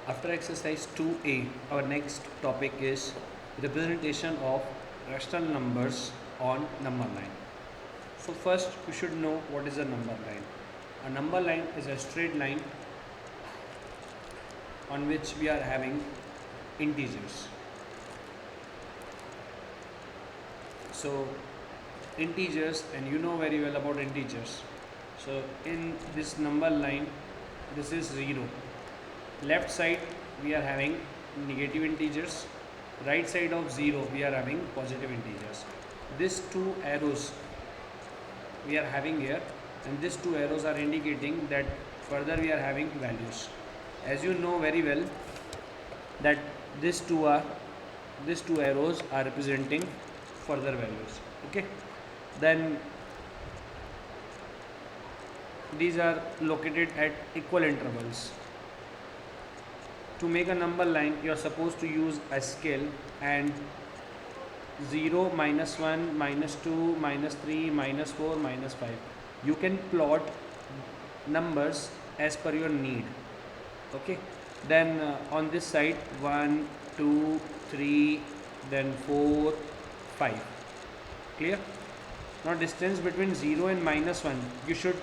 After exercise 2a, our next topic is representation of rational numbers on number line. So first you should know what is a number line. A number line is a straight line on which we are having integers. So integers, and you know very well about integers. So in this number line, this is 0. Left side we are having negative integers, right side of 0 we are having positive integers. These two arrows we are having here, and these two arrows are indicating that further we are having values. As you know very well that these two arrows are representing further values. Okay, then these are located at equal intervals. To make a number line, you are supposed to use a scale, and 0, -1, -2, -3, -4, -5. You can plot numbers as per your need. Okay. Then on this side 1, 2, 3, then 4, 5. Clear? Now distance between 0 and -1, you should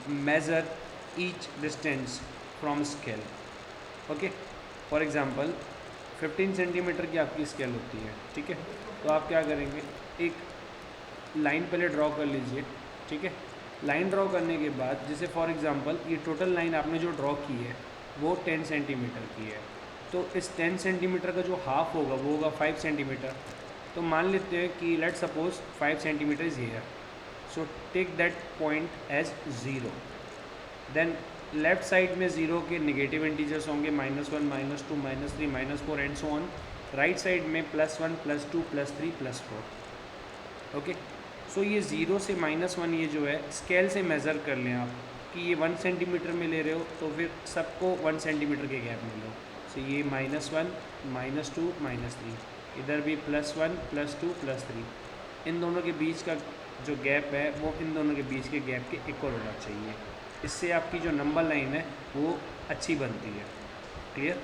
measure each distance from scale. Okay, for example 15 centimetre की आपकी scale होती है, ठीक है। तो आप क्या करेंगे, एक लाइन पहले ड्रॉ कर लीजिए, ठीक है। लाइन ड्रॉ करने के बाद जैसे फॉर एग्ज़ाम्पल ये टोटल लाइन आपने जो ड्रॉ की है वो 10 सेंटीमीटर की है, तो इस 10 सेंटीमीटर का जो हाफ होगा वो होगा 5 सेंटीमीटर। तो मान लेते हैं कि let suppose 5 centimetre is here, so take that point as 0। Then left side में 0 के नेगेटिव इंटीजर्स होंगे -1, -2, -3, -4 and so on. Right side में +1, +2, +3, +4। ओके, सो ये 0 से -1 ये जो है स्केल से मेज़र कर लें आप कि ये 1 सेंटीमीटर में ले रहे हो तो फिर सबको 1 सेंटीमीटर के गैप में लो। सो ये -1, -2, -3, इधर भी +1, +2, +3। इन दोनों के बीच का जो गैप है वो इन दोनों के बीच के गैप के इक्वल होना चाहिए। इससे आपकी जो नंबर लाइन है वो अच्छी बनती है। Clear?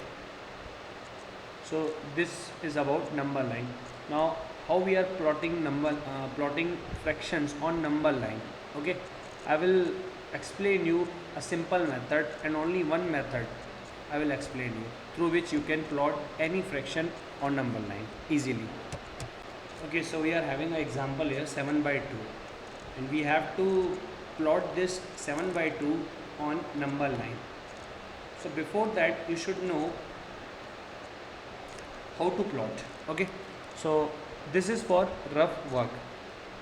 So this is about number line. Now how we are plotting fractions on number line. Okay, I will explain you a simple method, and only one method I will explain you, through which you can plot any fraction on number line easily. Okay, so we are having an example here 7/2, and we have to plot this 7/2 on number line. So before that you should know how to plot. Okay, so this is for rough work.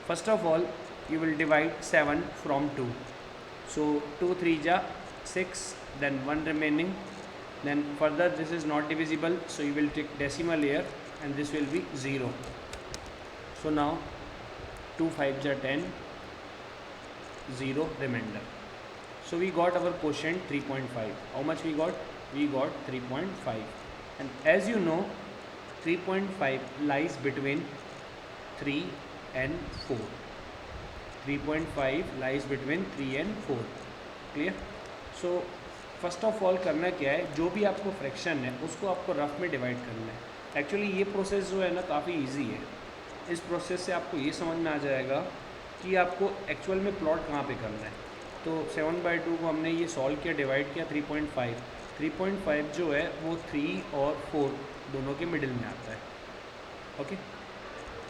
First of all, you will divide 7 from 2. So 2 3 ja 6, then 1 remaining. Then further this is not divisible, so you will take decimal here, and this will be 0. So now 2 5 ja 10, 0 remainder. So we got our quotient 3.5. How much we got? We got 3.5. And as you know, 3.5 lies between 3 and 4. 3.5 lies between 3 and 4. Clear? So first of all करना क्या है, जो भी आपको fraction है उसको आपको rough में डिवाइड करना है। एक्चुअली ये प्रोसेस जो है ना काफ़ी इजी है। इस प्रोसेस से आपको ये समझ में आ जाएगा कि आपको एक्चुअल में प्लॉट कहाँ पे करना है। तो 7/2 को हमने ये सॉल्व किया, डिवाइड किया 3.5। 3.5 जो है वो 3 और 4 दोनों के मिडिल में आता है। Okay,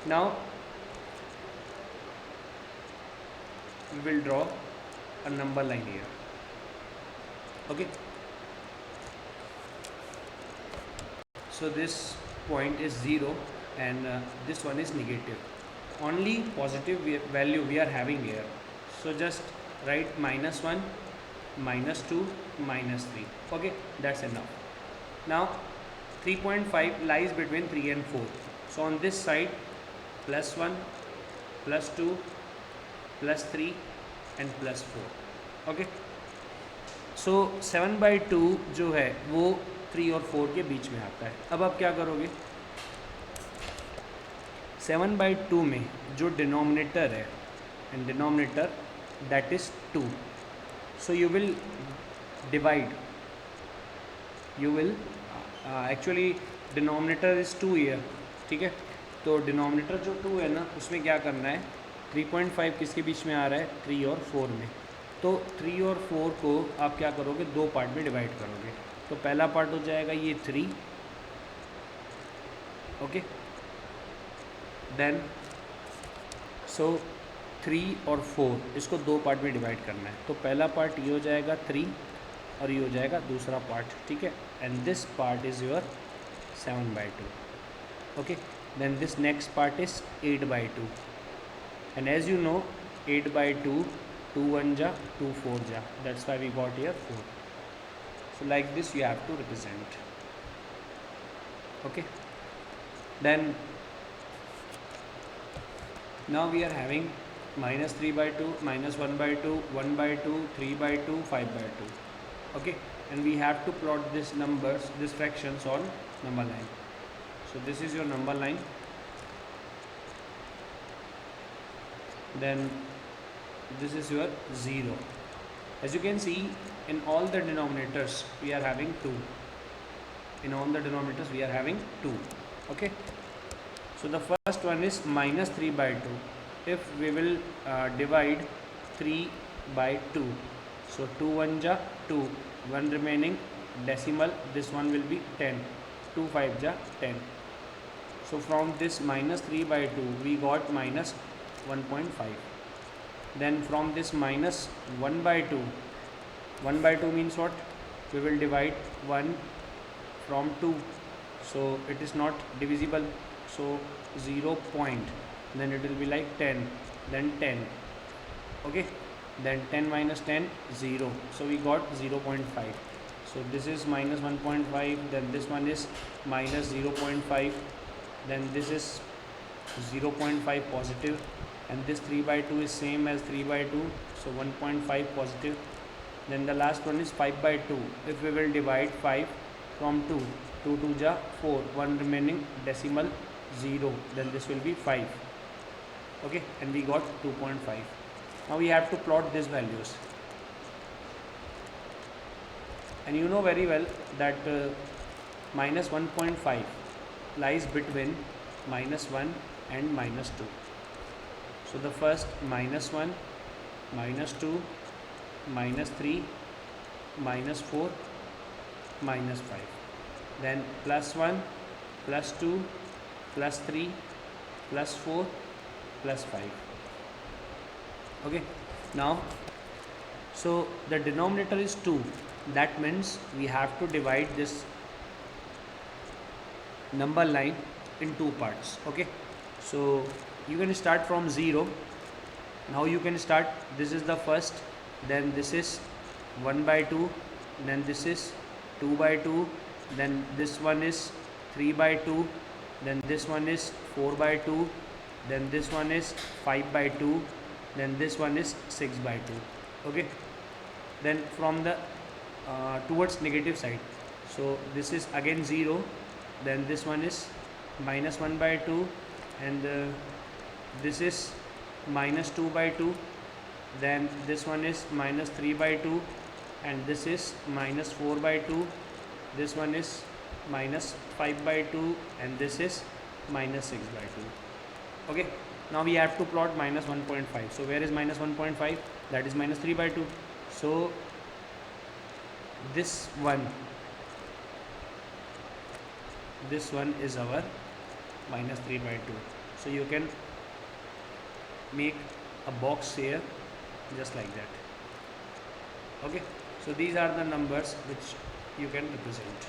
now we will draw a number line here. Okay, so this point is 0, and this one is negative. Only positive value we are having here, so just write -1, -2, -3. Okay, that's enough. Now 3.5 lies between 3 and 4, so on this side +1, +2, +3 and +4. Okay, सो 7/2 जो है वो 3 और 4 के बीच में आता है। अब आप क्या करोगे, 7/2 में जो डिनोमिनेटर है, and denominator that is 2, so you will divide you will actually denominator is 2 here, ठीक है। तो डिनोमिनेटर जो 2 है ना, उसमें क्या करना है, 3.5 किसके बीच में आ रहा है, 3 और 4 में। तो 3 और 4 को आप क्या करोगे, 2 पार्ट में डिवाइड करोगे। तो पहला पार्ट हो जाएगा ये 3, ओके। देन सो 3 और 4 इसको 2 पार्ट में डिवाइड करना है। तो पहला पार्ट ये हो जाएगा 3 और ये हो जाएगा दूसरा पार्ट, ठीक है। And this part is your 7/2, okay. Then this next part is 8/2, and as you know 8/2, 2 1 ja 2 4 ja, that's why we got here 4. So like this you have to represent, okay. Then now we are having -3/2, -1/2, 1/2, 3/2, 5/2, okay. And we have to plot these numbers, these fractions on number line. So this is your number line. Then this is your 0. As you can see, in all the denominators we are having 2. In all the denominators we are having 2, okay. So the first one is -3/2. If we will divide 3/2, so 2 1 ja 2, 1 remaining decimal, this one will be 10, 2 5 ja 10. So from this -3/2 we got -1.5. Then from this -1/2, 1/2 means what? We will divide 1 from 2, so it is not divisible, so 0 point, then it will be like 10, then 10, okay. Then 10 minus 10, 0, so we got 0.5. So this is -1.5, then this one is -0.5, then this is 0.5 positive, and this 3/2 is same as 3/2, so 1.5 positive. Then the last one is 5/2. If we will divide 5 from 2, 2 2 ja 4, 1 remaining decimal 0, then this will be 5, okay, and we got 2.5. Now we have to plot these values, and you know very well that -1.5 lies between -1 and -2. So the first -1, -2, -3, -4, -5. Then +1, +2, +3, +4, +5. Okay. Now, so the denominator is 2. That means we have to divide this number line in 2 parts, okay. So you can start from 0. Now you can start, this is the first, then this is 1/2, then this is 2/2, then this one is 3/2, then this one is 4/2, then this one is 5/2, then this one is 6/2, okay. Then from the towards negative side, so this is again 0, then this one is -1/2, and this is -2/2, then this one is -3/2, and this is -4/2, this one is -5/2, and this is -6/2, okay. Now we have to plot -1.5. So where is -1.5? That is -3/2. So this one is our -3/2. So you can make a box here just like that, okay. So these are the numbers which you can represent.